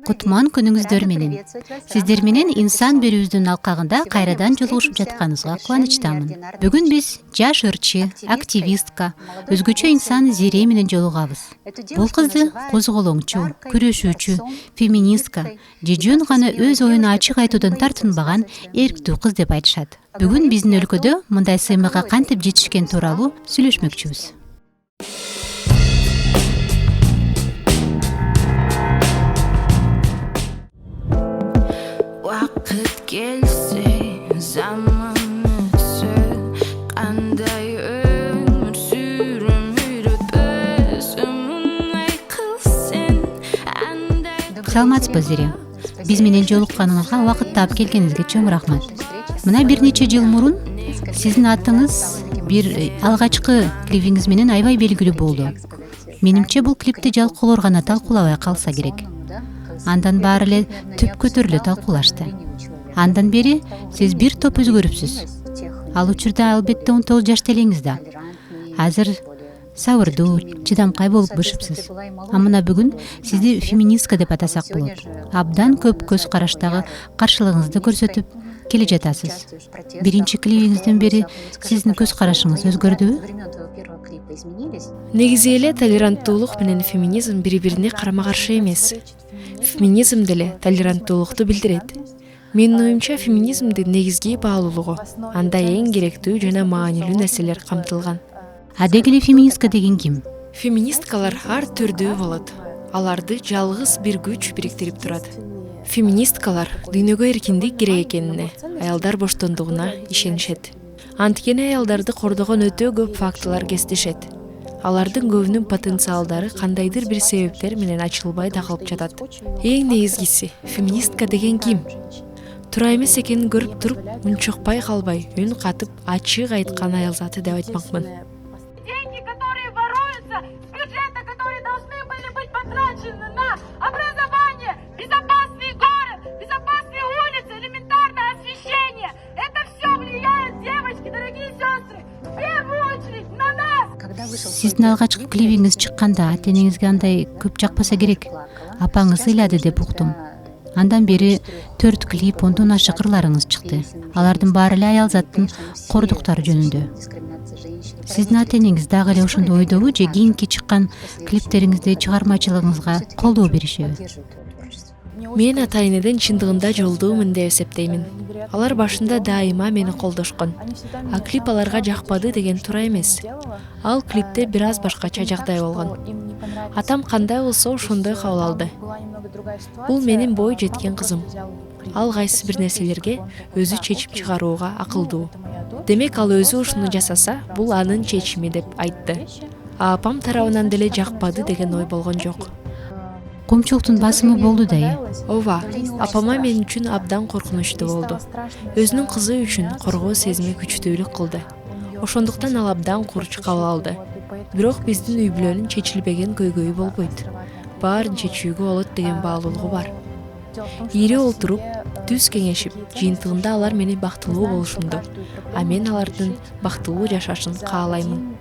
Кутман күнүңүздөр менен. Сиздер менен инсан берүүбүздүн алкагында кайрадан жолугушуп жатканыбызга кубанычтамын. Бүгүн биз жаш ырчы, активистка, өзгөчө инсан Зире менен жолугабыз. Бул кызды козголоңчу, күрөшүүчү, феминистка же жөн гана өз оюн ачык айтуудан тартынбаган эрктүү кыз деп айтышат. Бүгүн биздин өлкөдө мындай сыймыкка кантип жетишкен тууралуу сүйлөшмөкчүбүз. Vakit gelse zaman ötse Kanday ömür sürümürüp özümünay kılsın Саламатсызбы, Зире. Биз менен жолукканыңызга убакыт таап келгениңизге чоң рахмат. Мына бир нече жыл мурун сиздин атыңыз бир алгачкы клипиңиз менен аябай белгилүү болду. Менимче бул клипти жалкоолор гана талкуулабай калса керек. Андан баары эле түпкө төрүлө талкуулашты. Андан бери сиз бир топ өзгөрүпсүз. Ал учурда албетте 19 жашта элеңиз да. Азыр сабырдуу, чыдамкай болуп бышыпсыз. А мына бүгүн сизди феминистка деп атасак болот. Абдан көп көз караштагы каршылыгыңызды көрсөтүп келе жатасыз. Биринчи клипиңизден бери сиздин көз карашыңыз өзгөрдүбү? Негизи эле толеранттуулук менен феминизм бири-бирине карама-каршы эмес. Феминизм деле толеранттуулукту билдирет. Менин оюмча феминизмдин негизги баалуулугу анда эң керектүү жана маанилүү нерселер камтылган. А деги эле феминистка деген ким? Феминисткалар ар түрдүү болот. Аларды жалгыз бир күч бириктирип турат. Феминисткалар дүйнөгө эркиндик керек экенине, аялдар боштондугуна ишенишет. Анткени аялдарды кордогон өтө көп фактылар кестишет. Алардын көбүнүн потенциалдары кандайдыр бир себептер менен ачылбай да калып жатат. Эң негизгиси, феминистка деген ким? Туура эмес экенин көрүп туруп, унчукпай калбай, үн катып, ачык айткан аял заты деп айтмакмын. Деньги, которые воруются с бюджета, которые должны были быть потрачены на образование, безопасный город, безопасные улицы, элементарное освещение. Это все влияет, девочки, дорогие сестры, в первую очередь на нас. Сиздин алгачкы клипиңиз чыкканда ата-энеңизге андай көп жакпаса керек. Апаңыз ыйлады деп уктум. Андан бери 4 клип, 10дон ашык ырларыңыз чыкты. Алардын баары эле аял заттын кордуктары жөнүндө. Сиздин ата-энеңиз дагы эле ошондой ойдобу же кийинки чыккан клиптериңизде чыгармачылыгыңызга колдоо беришеби? Мен ата-энеден чындыгында жолдуумун деп эсептеймин. Алар башында дайыма мени колдошкон. А клип аларга жакпады деген туура эмес. Ал клипте бир аз башкача жагдай болгон. Атам кандай болсо ошондой кабыл алды. Бул менин бой жеткен кызым. Ал кайсы бир нерселерге өзү чечип чыгарууга акылдуу. Демек ал өзү ушуну жасаса, бул анын чечими деп айтты. А апам тарабынан деле жакпады деген ой болгон жок. Коомчулуктун басымы болду да. Ооба, апама мен үчүн абдан коркунучтуу болду. Өзүнүн кызы үчүн коргоо сезими күчтүүлүк кылды. Ошондуктан ал абдан курч кабыл алды. Бирок биздин үй бүлөнүн чечилбеген көйгөйү болбойт. Баарын чечүүгө болот деген баалуулугу бар. Ири олтуруп, түз кеңешип, жыйынтыгында алар мени бактылуу болушумду, а мен алардын бактылуу жашашын каалаймын.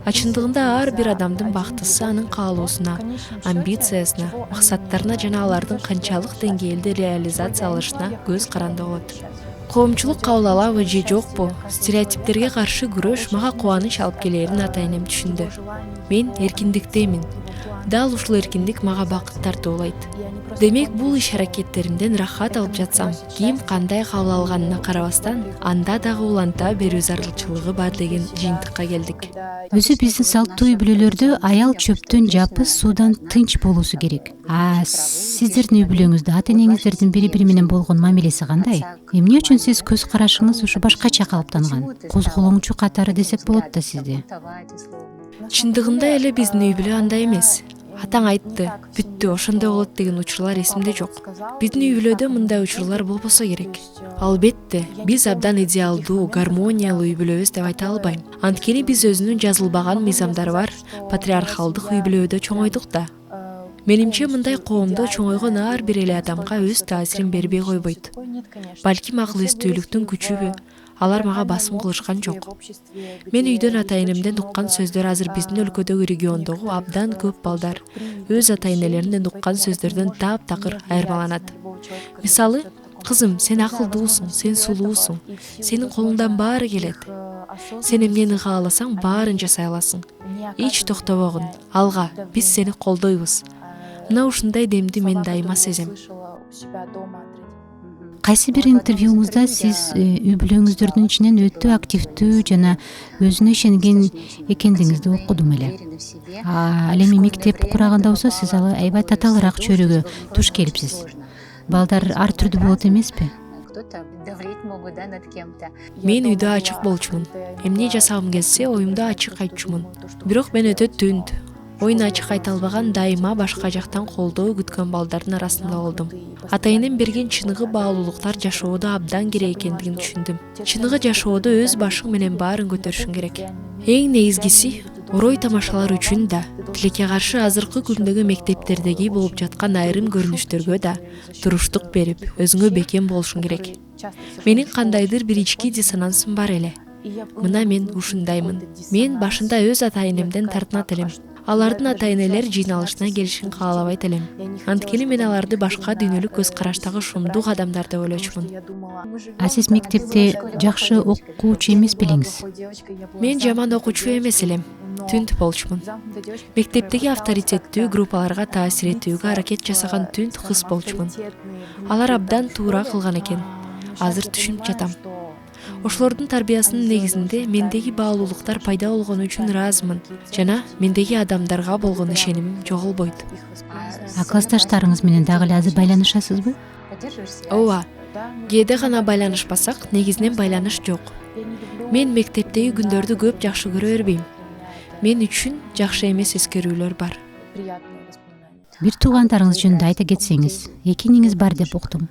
Чындыгында ар бир адамдын бактысы анын каалоосуна, амбициясына, максаттарына жана алардын канчалык деңгээлде реализациялашына көз каранды болот. Коомчулук кабыл алабы же жокпу, стереотиптерге каршы күрөш мага кубаныч алып келерин ата-энем түшүндү. Мен эркиндиктемин. Дал ушул эркиндик мага бакыт тартуулайт. Демек бул иш-аракеттеримден рахат алып жатсам, ким кандай кабыл алганына карабастан, анда дагы уланта берүү зарылчылыгы бар деген жыйынтыкка келдик. Өзү биздин салттуу үй бүлөлөрдө аял чөптөн жапыз, суудан тынч болуусу керек. А сиздердин үй бүлөңүздө ата-энеңиздердин бири-бири менен болгон мамилеси кандай? Эмне үчүн сиз көз карашыңыз ушу башкача калыптанган? Козголоңчу катары десек болот да сизди. Чындыгында эле биздин үй бүлө андай эмес. Атаң айтты, бүттү, ошондой болот деген учурлар эсимде жок. Биздин үй бүлөдө мындай учурлар болбосо керек. Албетте, биз абдан идеалдуу, гармониялуу үй бүлөбүз деп айта албайм. Анткени биз өзүнүн жазылбаган мыйзамдары бар патриархалдык үй бүлөдө чоңойдук да. Менимче мындай коомдо чоңойгон ар бир эле адамга өз таасирин бербей койбойт. Балким акыл эстүүлүктүн күчүбү, Алар мага басым кылышкан жок. Мен үйдөн атайынымден уккан сөздөр азыр биздин өлкөдөгү региондогу абдан көп балдар өз ата-энелеринен уккан сөздөрдөн таптакыр айырмаланат. Мисалы, кызым, сен акылдуусуң, сен сулуусуң, сенин колуңдан баары келет. Сен эмнени кааласаң, баарын жасай аласың. Эч токтобогун, алга, биз сени колдойбуз. Мына ушундай демди мен дайыма сезем. Кайсы бир интервьюңузда сиз үй бүлөңүздөрдүн ичинен өтө активдүү жана өзүнө ишенген экендигиңизди окудум эле. Ал эми мектеп кураганда болсо сиз аябай татаалыраак чөйрөгө туш келипсиз. Балдар ар түрдүү болот эмеспи? Мен үйдө ачык болчумун. Эмне жасагым келсе, оюмду ачык айтчумун. Бирок мен өтө түнд. Оюн ачык айта албаган, дайыма башка жактан колдоо күткөн балдардын арасында болдум. Атайынын берген чыныгы баалуулуктар жашоодо абдан керек экендигин түшүндүм. Чыныгы жашоодо өз башың менен баарын көтөрүшүң керек. Эң негизгиси, орой тамашалар үчүн да, тилекке каршы азыркы күндөгү мектептердеги болуп жаткан айрым көрүнүштөргө да туруштук берип, өзүңө бекем болушуң керек. Менин кандайдыр бир ички диссонансым бар эле. Мына мен ушундаймын. Мен башында өз ата-энемден тартынат элем. Алардын ата-энелер жыйналышына келишин каалабайт элем. Анткени мен аларды башка дүйнөлүк көз караштагы шумдук адамдар деп ойлочумун. А сиз мектепте жакшы окуучу эмес белиңиз? Мен жаман окуучу эмес элем. Түнд болчумун. Мектептеги авторитеттүү группаларга таасир этүүгө аракет жасаган түнд кыз болчумун. Алар абдан туура кылган экен. Азыр түшүнүп жатам. Ошолордун тарбиясынын негизинде мендеги баалуулуктар пайда болгону үчүн ыраазымын жана мендеги адамдарга болгон ишенимим жоголбойт. А классташтарыңыз менен дагы эле азыр байланышасызбы? Ооба. Кээде гана байланышпасак, негизинен байланыш жок. Мен мектептеги күндөрдү көп жакшы көрө бербейм. Мен үчүн жакшы эмес эскерүүлөр бар. Бир туугандарыңыз жөнүндө айта кетсеңиз, эки иниңиз бар деп уктум.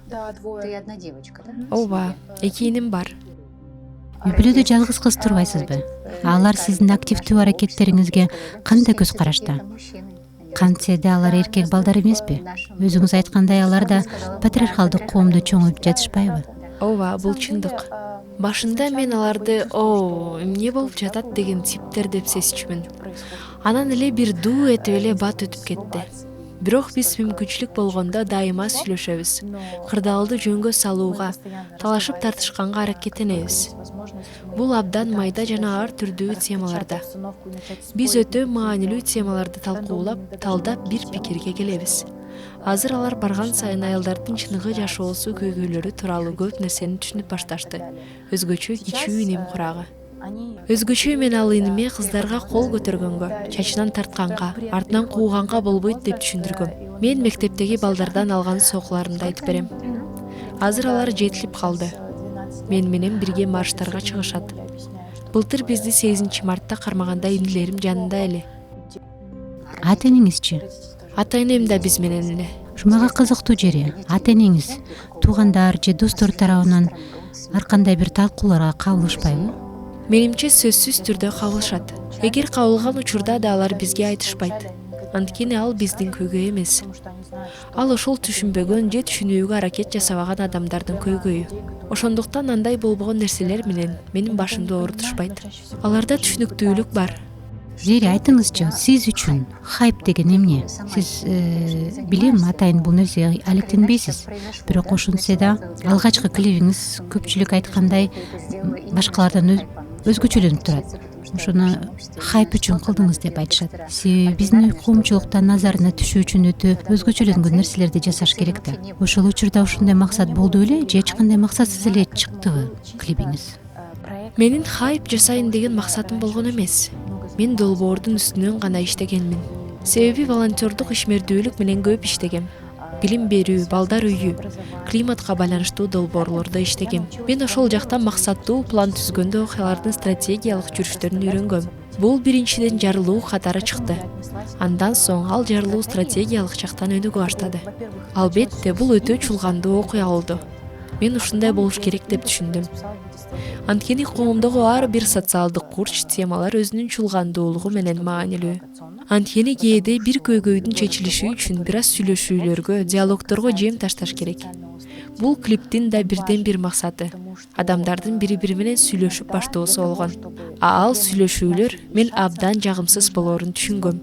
Ооба, эки иним бар. Үй бүлөдө жалгыз кыз турбайсызбы? Алар сиздин активдүү аракеттериңизге кандай көз карашта? Кантсе да алар эркек балдар эмеспи? Өзүңүз айткандай, алар да патриархалдык коомдо чоңоюп жатышпайбы? Ооба, бул чындык. Башында мен аларды эмне болуп жатат деген типтер деп сезчүмүн. Анан эле бир дуу этип эле бат өтүп кетти. Бирок биз мүмкүнчүлүк болгондо дайыма сүйлөшөбүз. Кырдаалды жөнгө салууга, талашып тартышканга аракеттенебиз. Бул абдан майда жана ар түрдүү темаларда. Биз өтө маанилүү темаларды талкуулап, талдап бир пикирге келебиз. Азыр алар барган сайын аялдардын чыныгы жашоосу көйгөйлөрү тууралуу көп нерсени түшүнүп башташты. Өзгөчө кичүү инем курагы. Өзгөчө мен ал иниме кыздарга кол көтөргөнгө, чачынан тартканга, артынан кууганга болбойт деп түшүндүргөм. Мен мектептеги балдардан алган сокуларымды айтып берем. Азыр алар жетилип калды. Мен менен бирге марштарга чыгышат. Былтыр бизди 8-мартта кармаганда инилерим жанында эле. Ата-энеңизчи? Ата-энем да биз менен эле. Мага кызыктуу жери, ата-энеңиз туугандар же достор тарабынан ар кандай бир талкууларга кабылышпайбы? Менимче сөзсүз түрдө кабылышат. Эгер кабылган учурда да алар бизге айтышпайт. Анткени ал биздин көйгөй эмес. Ал ошол түшүнбөгөн же түшүнүүгө аракет жасабаган адамдардын көйгөйү. Ошондуктан андай болбогон нерселер менен менин башымды оорутушпайт. Аларда түшүнүктүүлүк бар. Жери, айтыңызчы, сиз үчүн хайп деген эмне? Сиз билем, атайын бул нерсеге алектенбейсиз. Бирок ошентсе да алгачкы клипиңиз көпчүлүк айткандай башкалардан өзгөчөлөнүп турат. Ошону хайп үчүн кылдыңыз деп айтышат. Себеби биздин коомчулуктан назарына түшүү үчүн өтө өзгөчөлөнгөн нерселерди жасаш керек да. Ошол учурда ушундай максат болду беле же эч кандай максатсыз эле чыктыбы клипиңиз? Менин хайп жасайын деген максатым болгон эмес. Мен долбоордун үстүнөн гана иштегенмин. Себеби волонтердук ишмердүүлүк менен көп иштегем. Билим берүү, балдар үйү, климатка байланыштуу долбоорлордо иштегем. Мен ошол жакта максаттуу план түзгөндө окуялардын стратегиялык жүрүштөрүн үйрөнгөм. Бул биринчиден жарылуу катары чыкты. Андан соң ал жарылуу стратегиялык жактан өнүгө баштады. Албетте, бул өтө чулгандуу окуя болду. Мен ушундай болуш керек деп түшүндүм. Анткени коомдогу ар бир социалдык курч темалар өзүнүн чулгандуулугу менен маанилүү. Анткени кээде бир көйгөйдүн чечилиши үчүн бир аз сүйлөшүүлөргө, диалогторго жем ташташ керек. Бул клиптин да бирден бир максаты адамдардын бири-бири менен сүйлөшүп баштоосу болгон. Ал сүйлөшүүлөр мен абдан жагымсыз болоорун түшүнгөм.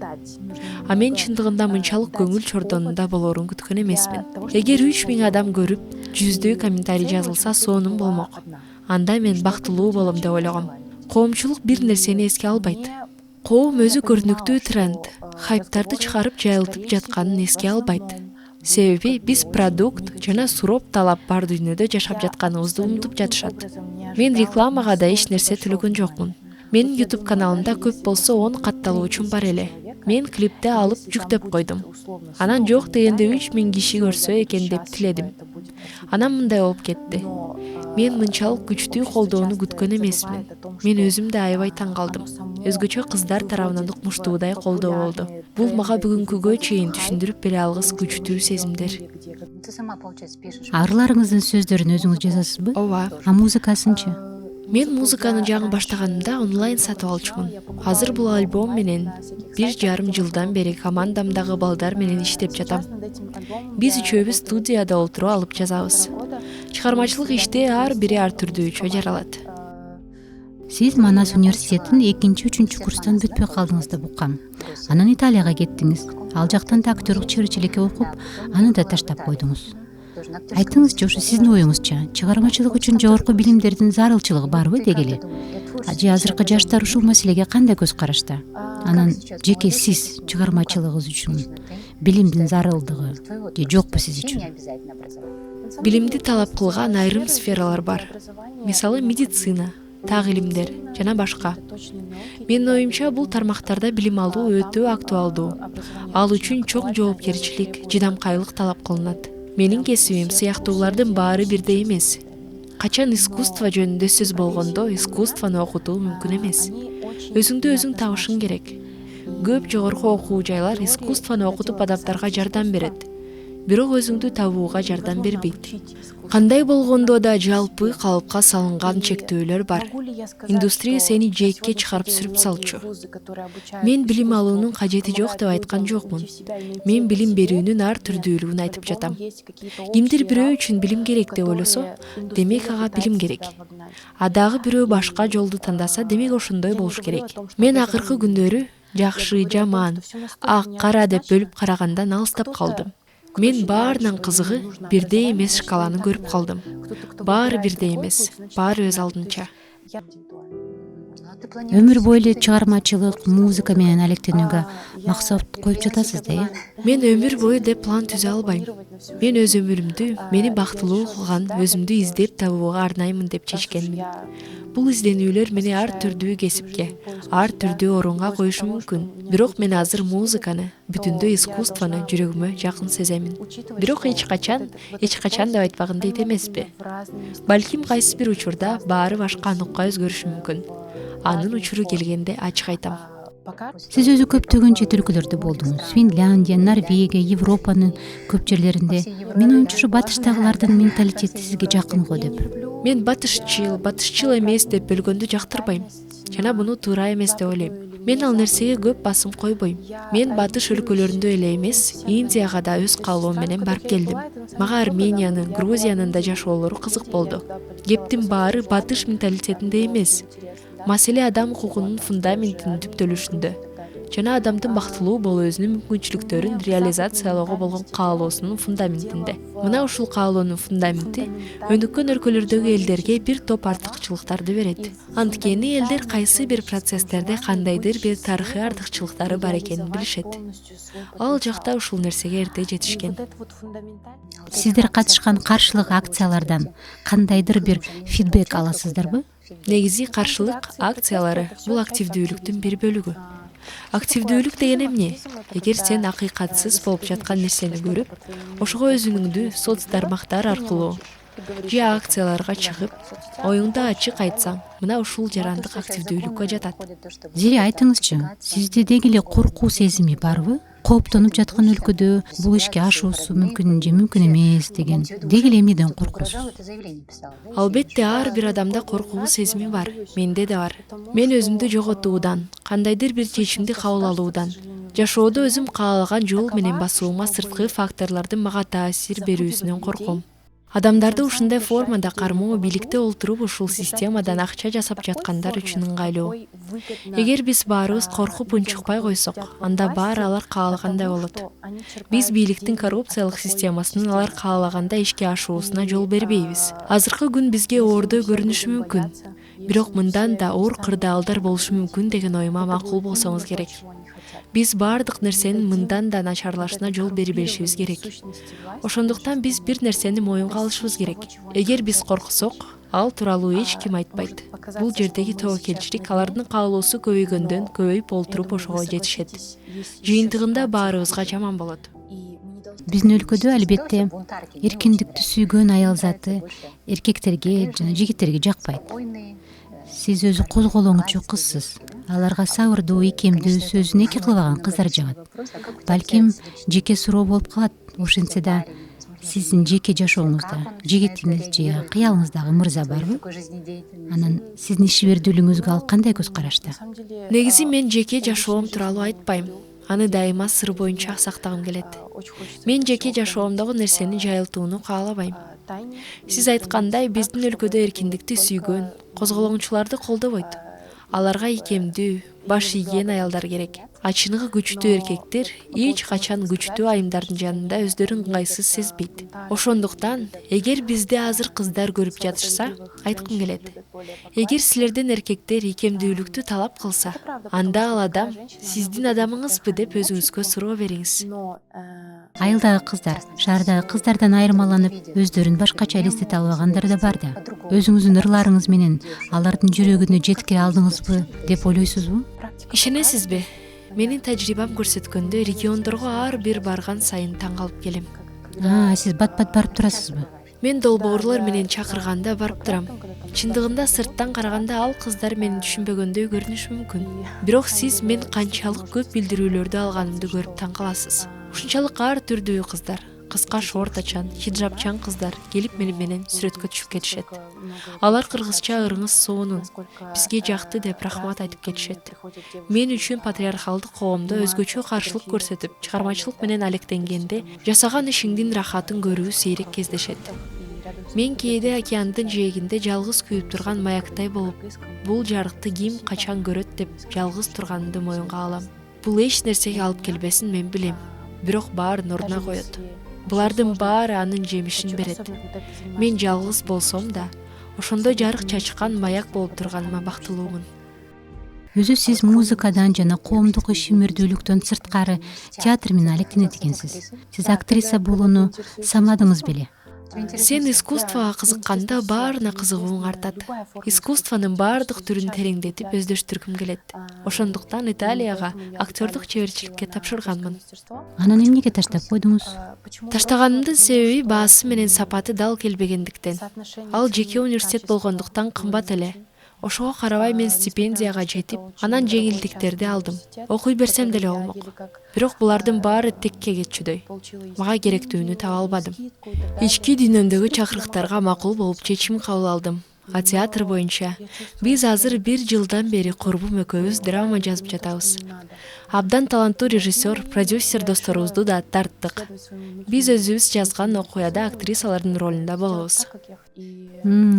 Мен чындыгында мынчалык көңүл чордонунда болоорун күткөн эмесмин. Эгер 3000 адам көрүп, жүздөй комментарий жазылса сонун болмок. Анда мен бактылуу болом деп ойлогом. Коомчулук бир нерсени эске албайт. Коом өзү көрүнүктүү тренд, хайптарды чыгарып жайылтып жатканын эске албайт. Себеби биз продукт жана сурооп талап бар дүйнөдө жашап жатканыбызды унутуп жатышат. Мен рекламага да эч нерсе төлөгөн жокмун. Менин YouTube каналымда көп болсо 10 катталуучум бар эле. Мен клипти алып жүктөп койдум. Анан жок дегенде 3000 киши көрсө экен деп тиледим. Анан мындай болуп кетти. Мен мынчалык күчтүү колдоону күткөн эмесмин. Мен өзүм да аябай таң калдым. Өзгөчө кыздар тарабынан укмуштуудай колдоо болду. Бул мага бүгүнкүгө чейин түшүндүрүп бере алгыс күчтүү сезимдер. Арыларыңыздын сөздөрүн өзүңүз жазасызбы? Ооба. Музыкасынчы? Мен музыканы жаңы баштаганымда онлайн сатып алчумун. Азыр бул альбом менен 1,5 жылдан бери командамдагы балдар менен иштеп жатам. Биз үчөөбүз студияда олтуруп алып жазабыз. Чыгармачылык иште ар бири ар түрдүүчө жаралат. Сиз Манас университетин 2-3 курстан бүтпөй калдыңыз деп уккам. Анан Италияга кеттиңиз. Ал жактан да актерлук чеберчиликке окуп, аны да таштап койдуңуз. Айтыңызчы, ушу сиздин оюңузча, чыгармачылык үчүн жогорку билимдердин зарылчылыгы барбы дегеле? Же азыркы жаштар ушул маселеге кандай көз карашта? Анан жеке сиз чыгармачылыгыңыз үчүн билимдин зарылдыгы же жокпу сиз үчүн? Билимди талап кылган айрым сфералар бар. Мисалы медицина, так илимдер жана башка. Менин оюмча бул тармактарда билим алуу өтө актуалдуу. Ал үчүн чоң жоопкерчилик, жыдамкайлык талап кылынат. Менин кесибим сыяктуулардын баары бирдей эмес. Качан искусство жөнүндө сөз болгондо искусствону окутуу мүмкүн эмес. Өзүңдү өзүң табышың керек. Көп жогорку окуу жайлар искусствону окутуп адамдарга жардам берет. Бирок өзүңдү табууга жардам бербейт. Кандай болгондо да жалпы калыпка салынган чектөөлөр бар. Индустрия сени жээкке чыгарып сүрүп салчу. Мен билим алуунун кажети жок деп айткан жокмун. Мен билим берүүнүн ар түрдүүлүгүн айтып жатам. Кимдир бирөө үчүн билим керек деп ойлосо, демек ага билим керек. Дагы бирөө башка жолду тандаса, демек ошондой болуш керек. Мен акыркы күндөрү жакшы, жаман, ак, кара деп бөлүп карагандан алыстап калдым. Мен баарынан кызыгы бирдей эмес шкаланы көрүп калдым. Баары бирдей эмес, баары өз алдынча. Өмүр бою эле чыгармачылык, музыка менен алектенүүгө максат коюп жатасыз да? Мен өмүр бою деп план түзө албайм. Мен өз өмүрүмдү мени бактылуу кылган өзүмдү издеп табууга арнаймын деп чечкенмин. Бул изденүүлөр мени ар түрдүү кесипке, ар түрдүү орунга коюшу мүмкүн. Бирок мен азыр музыканы, бүтүндөй искусствону жүрөгүмө жакын сеземин. Бирок эч качан деп айтпагын дейт эмеспи. Балким кайсы бир учурда баары башка аныкка өзгөрүшү мүмкүн. Анын учуру келгенде ачык айтам. Сиз өзү көптөгөн чет өлкөлөрдө болдуңуз. Финляндия, Норвегия, Европанын көп жерлеринде. Менин оюмча ушу батыштагылардын менталитети сизге жакын го деп. Мен батышчыл эмес деп бөлгөндү жактырбайм. Жана буну туура эмес деп ойлойм. Мен ал нерсеге көп басым койбойм. Мен батыш өлкөлөрүндө эле эмес, Индияга да өз каалоом менен барып келдим. Мага Армениянын, Грузиянын да жашоолору кызык болду. Кептин баары батыш менталитетинде эмес. Маселе адам укугунун фундаментинин түптөлүшүндө жана адамдын бактылуу болуу өзүнүн мүмкүнчүлүктөрүн реализациялоого болгон каалоосунун фундаментинде. Мына ушул каалоонун фундаменти өнүккөн өлкөлөрдөгү элдерге бир топ артыкчылыктарды берет. Анткени элдер кайсы бир процесстерде кандайдыр бир тарыхый артыкчылыктары бар экенин билишет. Ал жакта ушул нерсеге эрте жетишкен. Сиздер катышкан каршылык акциялардан кандайдыр бир фидбек аласыздарбы? Негизи каршылык акциялары бул активдүүлүктүн бир бөлүгү. Активдүүлүк деген эмне? Эгер сен акыйкатсыз болуп жаткан нерсени көрүп, ошого өзүңдү соц тармактар аркылуу же акцияларга чыгып, оюңду ачык айтсаң, мына ушул жарандык активдүүлүккө жатат. Зире айтыңызчы, сизде деги эле коркуу сезими барбы? Кооптонуп жаткан өлкөдө бул ишке ашуусу мүмкүн же мүмкүн эмес деген деги эле эмнеден коркусуз? Албетте ар бир адамда коркуу сезими бар, менде да бар. Мен өзүмдү жоготуудан, кандайдыр бир чечимди кабыл алуудан, жашоодо өзүм каалаган жол менен басуума сырткы факторлордун мага таасир берүүсүнөн корком. Адамдарды ушундай формада кармоо, бийликте олтуруп ушул системадан акча жасап жаткандар үчүн ыңгайлуу. Эгер биз баарыбыз коркуп унчукпай койсок, анда баары алар каалагандай болот. Биз бийликтин коррупциялык системасынын алар каалагандай ишке ашуусуна жол бербейбиз. Азыркы күн бизге оордой көрүнүшү мүмкүн. Бирок мындан да оор кырдаалдар болушу мүмкүн деген оюма макул болсоңуз керек. Биз баардык нерсенин мындан да начарлашына жол бербешибиз керек. Ошондуктан биз бир нерсени моюнга алышыбыз керек. Эгер биз корксок, ал тууралуу эч ким айтпайт. Бул жердеги тобокелчилик алардын каалоосу көбөйгөндөн көбөйүп олтуруп ошого жетишет. Жыйынтыгында баарыбызга жаман болот. Биздин өлкөдө албетте эркиндикти сүйгөн аял заты эркектерге жана жигиттерге жакпайт. Сиз өзү козголоңчу кызсыз. Аларга сабырдуу, икемдүү, сөзүн эки кылбаган кыздар жагат. Балким жеке суроо болуп калат. Ошентсе да сиздин жеке жашооңузда жигитиңиз же кыялыңыздагы мырза барбы? Анан сиздин ишбердүүлүгүңүзгө ал кандай көз карашта? Негизи мен жеке жашоом тууралуу айтпайм. Аны дайыма сыр боюнча сактагым келет. Мен жеке жашоомдогу нерсени жайылтууну каалабайм. Сиз айткандай, биздин өлкөдө эркиндикти сүйгөн, козголоңчуларды колдобойт. Аларга икемдүү, баш ийген аялдар керек. Ачыныгы күчтүү эркектер эч качан күчтүү айымдардын жанында өздөрүн ыңгайсыз сезбейт. Ошондуктан, эгер бизде азыр кыздар көрүп жатышса, айткым келет. Эгер силерден эркектер икемдүүлүктү талап кылса, анда ал адам сиздин адамыңызбы деп өзүңүзгө суроо бериңиз. Айылдагы кыздар шаардагы кыздардан айырмаланып, өздөрүн башкача элестете албагандар да бар да. Өзүңүздүн ырларыңыз менен алардын жүрөгүнө жеткире алдыңызбы деп ойлойсузбу? Ишенесизби? Менин тажрыйбам көрсөткөндө региондорго ар бир барган сайын таң калып келем. Сиз бат-бат барып турасызбы? Мен долбоорлор менен чакырганда барып турам. Чындыгында сырттан караганда ал кыздар мени түшүнбөгөндөй көрүнүшү мүмкүн. Бирок сиз мен канчалык көп билдирүүлөрдү алганымды көрүп таң каласыз. Ушунчалык ар түрдүү кыздар, кыска шортачан, хиджабчан кыздар келип менен сүрөткө түшүп кетишет. Алар кыргызча ырыңыз соонун, бизге жакты деп рахмат айтып кетишет. Мен үчүн патриархалдык коомдо өзгөчө каршылык көрсөтүп, чыгармачылык менен алектенгенде жасаган ишиңдин рахатын көрүү сейрек кездешет. Мен кээде океандын жээгинде жалгыз күйүп турган маяктай болуп, бул жарыкты ким качан көрөт деп жалгыз турганымды моюнга алам. Бул эч нерсеге алып келбесин мен билем, бирок баарын ордуна коет. Булардын баары анын жемишин берет. Мен жалгыз болсом да, ошондой жарык чачкан маяк болуп турганыма бактылуумун. Өзү сиз музыкадан жана коомдук ишмердүүлүктөн сырткары театр менен алектенет экенсиз. Сиз актриса болууну самадыңыз беле? Сен искусствого кызыкканда баарына кызыгууң артат. Искусствонун баардык түрүн тереңдетип өздөштүргүм келет. Ошондуктан Италияга актёрдук чеберчиликке тапшырганмын. Анан эмнеге таштап койдуңуз? Таштаганымдын себеби баасы менен сапаты дал келбегендиктен. Ал жеке университет болгондуктан кымбат эле. Ошого карабай мен стипендияга жетип, анан жеңилдиктерди алдым. Окуй берсем деле болмок. Бирок булардын баары текке кетчүдөй. Мага керектүүнү таба албадым. Ички дүйнөмдөгү чакырыктарга макул болуп чечим кабыл алдым. А театр боюнча биз азыр 1 жылдан бери курбум экөөбүз драма жазып жатабыз. Абдан таланттуу режиссер, продюсер досторубузду да тарттык. Биз өзүбүз жазган окуяда актрисалардын ролунда болобуз.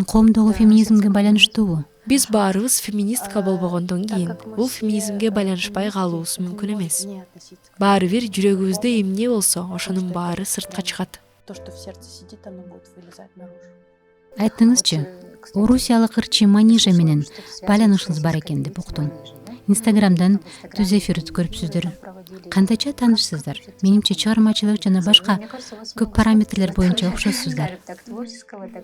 Коомдогу феминизмге байланыштуубу? Биз баарыбыз феминистка болбогондон кийин бул феминизмге байланышпай калуубуз мүмкүн эмес. Баары бир жүрөгүбүздө эмне болсо, ошонун баары сыртка чыгат. Айттыңызчы, орусиялык ырчы Манижа менен байланышыңыз бар экен деп уктум. Инстаграмдан түз эфир өткөрүпсүздөр. Кандайча таанышсыздар? Менимче чыгармачылык жана башка көп параметрлер боюнча окшошсуздар.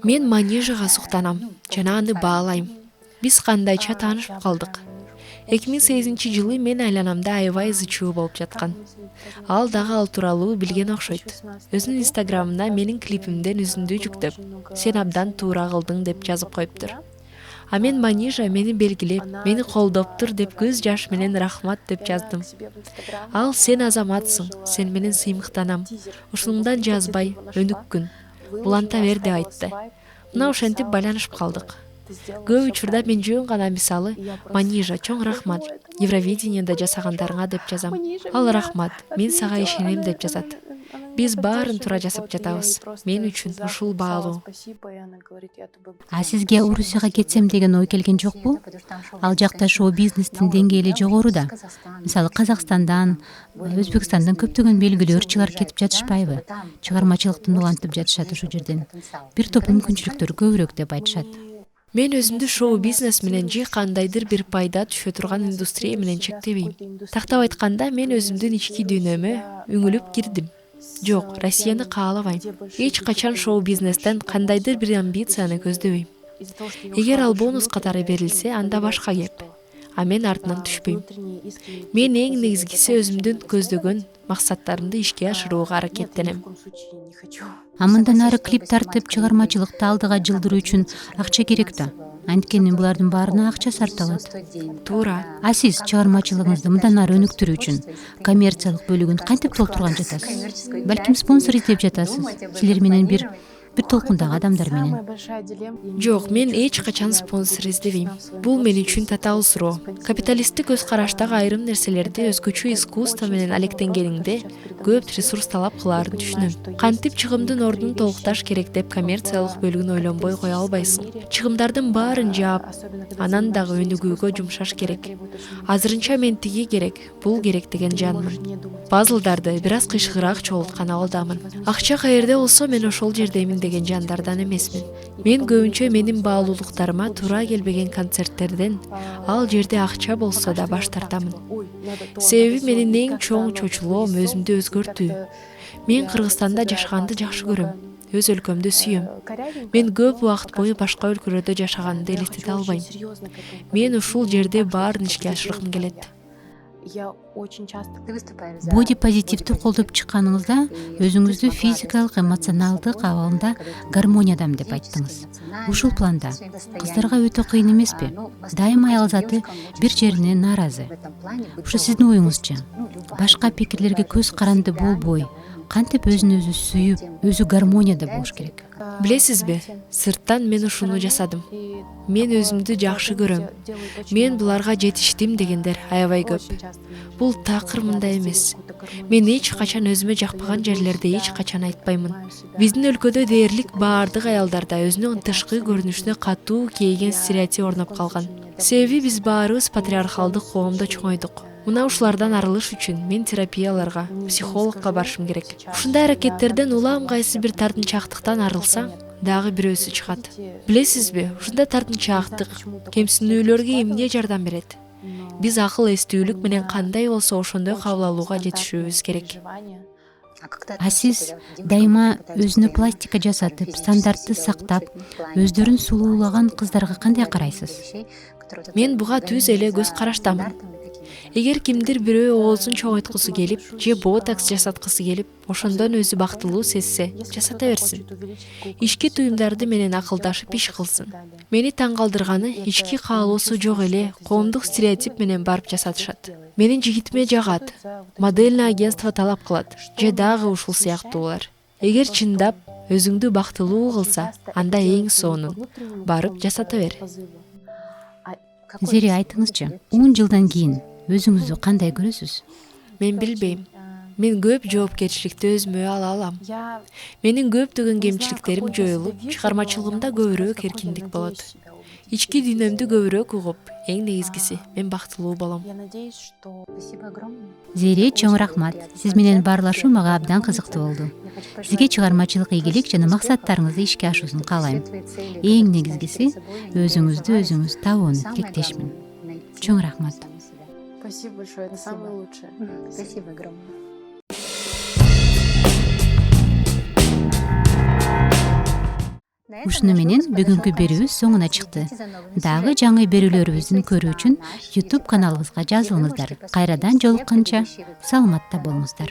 Мен Манижага суктанам жана аны баалайм. Биз кандайча таанышып калдык. 2008-жылы мен айланамда аябай ызычуу болуп жаткан. Ал дагы ал тууралуу билген окшойт. Өзүнүн инстаграмына менин клипимден үзүндү жүктөп, сен абдан туура кылдың деп жазып коюптур. А мен Манижа мени белгилеп, мени колдоптур деп көз жаш менен рахмат деп жаздым. Ал сен азаматсың, сен менен сыймыктанам. Ушунуңдан жазбай, өнүккүн. Уланта бер деп айтты. Мына ошентип байланышып калдык. Көп учурда мен жөн гана мисалы Манижа чоң рахмат, Евровидениеде жасагандарыңа деп жазам. Ал рахмат, мен сага ишенем деп жазат. Биз баарын туура жасап жатабыз. Мен үчүн ушул баалуу. А сизге Орусияга кетсем деген ой келген жокпу? Ал жакта шоу-бизнестин деңгээли жогору да. Мисалы Казакстандан, Өзбекстандан көптөгөн белгилөр чыгарып кетип жатышпайбы? Чыгармачылыктын улантып жатышат ушул жерден. Бир топ мүмкүнчүлүктөр көбүрөөк деп айтышат. Мен өзүмдү шоу-бизнес менен же кандайдыр бир пайда түшө турган индустрия менен чектебейм. Тактап айтканда, мен өзүмдүн ички дүйнөмө үңүлүп кирдим. Жок, Россияны каалабайм. Эч качан шоу-бизнестен кандайдыр бир амбицияны көздөбөйм. Эгер ал бонус катары берилсе, анда башка кеп. А мен артынан түшпөйм. Мен эң негизгиси өзүмдүн көздөгөн максаттарымды ишке ашырууга аракеттенем. А мындан ары клип тартып чыгармачылыкты алдыга жылдыруу үчүн акча керек да. Анткени булардын баарына акча сарпталат. Туура. А сиз чыгармачылыгыңызды мындан ары өнүктүрүү үчүн коммерциялык бөлүгүн кантип толтурган жатасыз? Балким спонсор издеп жатасыз. Силер менен бир толкундагы адамдар менен. Жок, мен эч качан спонсор издебейм. Бул мен үчүн татаал суроо. Капиталисттик көз караштагы айрым нерселерди өзгөчө искусство менен алектенгениңде көп ресурс талап кылаарын түшүнөм. Кантип чыгымдын ордун толукташ керек деп коммерциялык бөлүгүн ойлонбой кое албайсың. Чыгымдардын баарын жаап, анан дагы өнүгүүгө жумшаш керек. Азырынча мен тиги керек, бул керек деген жанмын. Пазлдарды бир аз кыйшыгыраак чогулткан абалдамын. Акча каерде болсо мен ошол жердемин деген жандардан эмесмин. Мен көбүнчө менин баалуулуктарыма туура келбеген концерттерден ал жерде акча болсо да баш тартамын. Себеби менин эң чоң чочулоом өзүмдү өзгөртүү. Мен Кыргызстанда жашаганды жакшы көрөм. Өз өлкөмдү сүйөм. Мен көп убакыт бою башка өлкөлөрдө жашаганды элестете албайм. Мен ушул жерде баарын ишке ашыргым келет. Боди-позитивди колдоп чыкканыңызда өзүңүздү физикалык, эмоционалдык абалында гармониядам деп айттыңыз. Ушул планда кыздарга өтө кыйын эмеспи? Дайыма аял заты бир жерине нааразы. Ушу сиздин оюңузча, башка пикирлерге көз каранды болбой, кантип өзүн өзү сүйүп, өзү гармонияда болуш керек? Билесизби, сырттан мен ушуну жасадым. Мен өзүмдү жакшы көрөм. Мен буларга жетиштим дегендер аябай көп. Бул такыр мындай эмес. Мен эч качан өзүмө жакпаган жерлерде эч качан айтпаймын. Биздин өлкөдө дээрлик баардык аялдарда өзүнүн тышкы көрүнүшүнө катуу кейген стереотип орноп калган. Себеби биз баарыбыз патриархалдык коомдо чоңойдук. Мына ушулардан арылыш үчүн мен терапияларга, психологко барышым керек. Ушундай аракеттерден улам кайсы бир тартынчаактыктан арылсаң, дагы бирөөсү чыгат. Билесизби, ушундай тартынчаактык кемсинүүлөргө эмне жардам берет? Биз акыл эстүүлүк менен кандай болсо ошондой кабыл алууга жетишүүбүз керек. А сиз дайыма өзүнө пластика жасатып, стандартты сактап, өздөрүн сулуулаган кыздарга кандай карайсыз? Мен буга түз эле көз караштамын. Эгер кимдир бирөө оозун чоңойткусу келип, же ботокс жасаткысы келип, ошондон өзү бактылуу сезсе, жасата берсин. Ички туюмдарды менен акылдашып иш кылсын. Мени таң калтырганы, ички каалоосу жок эле коомдук стереотип менен барып жасатышат. Менин жигитиме жагат, модельный агентство талап кылат, же дагы ушул сыяктуулар. Эгер чындап өзүңдү бактылуу кылса, анда эң сонун барып жасата бер. Зере, айтыңызчы, 10 жылдан кийин өзүңүздү кандай көрөсүз? Мен билбейм. Мен көп жоопкерчиликти өзүмө ала алам. Менин көптөгөн кемчиликтерим жоюлуп, чыгармачылыгымда көбүрөөк эркиндик болот. Ички дүйнөмдү көбүрөөк угуп, эң негизгиси мен бактылуу болом. Зере, чоң рахмат. Сиз менен баарлашуу мага абдан кызыктуу болду. Сизге чыгармачылык ийгилик жана максаттарыңызды ишке ашуусун каалайм. Эң негизгиси өзүңүз табууну тилектешмин. Чоң рахмат. Спасибо большое, это самое лучшее. Спасибо огромное. Ушуну менен бүгүнкү берүүбүз соңуна чыкты. Дагы жаңы берүүлөрүбүздү көрүү үчүн YouTube каналыбызга жазылыңыздар. Кайрадан жолукканча саламатта болуңуздар.